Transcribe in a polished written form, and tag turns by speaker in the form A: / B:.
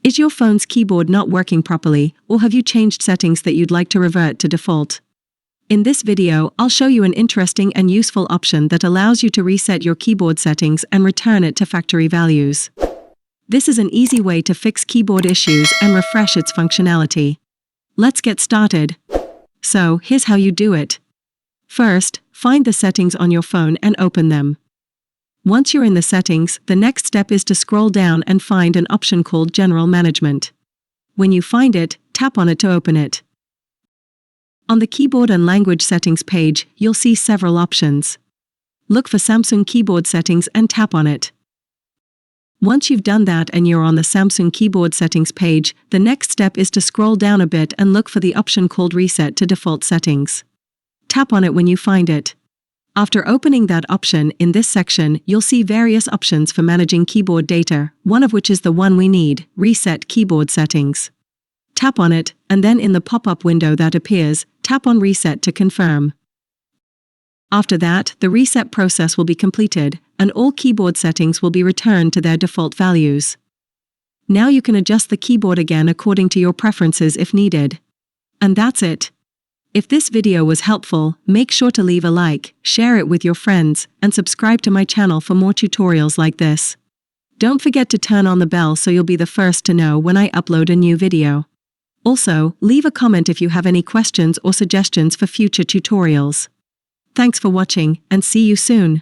A: Is your phone's keyboard not working properly, or have you changed settings that you'd like to revert to default? In this video, I'll show you an interesting and useful option that allows you to reset your keyboard settings and return it to factory values. This is an easy way to fix keyboard issues and refresh its functionality. Let's get started. So, here's how you do it. First, find the settings on your phone and open them. Once you're in the settings, the next step is to scroll down and find an option called General Management. When you find it, tap on it to open it. On the Keyboard and Language Settings page, you'll see several options. Look for Samsung Keyboard Settings and tap on it. Once you've done that and you're on the Samsung Keyboard Settings page, the next step is to scroll down a bit and look for the option called Reset to Default Settings. Tap on it when you find it. After opening that option, in this section, you'll see various options for managing keyboard data, one of which is the one we need, Reset Keyboard Settings. Tap on it, and then in the pop-up window that appears, tap on Reset to confirm. After that, the reset process will be completed, and all keyboard settings will be returned to their default values. Now you can adjust the keyboard again according to your preferences if needed. And that's it. If this video was helpful, make sure to leave a like, share it with your friends, and subscribe to my channel for more tutorials like this. Don't forget to turn on the bell so you'll be the first to know when I upload a new video. Also, leave a comment if you have any questions or suggestions for future tutorials. Thanks for watching, and see you soon.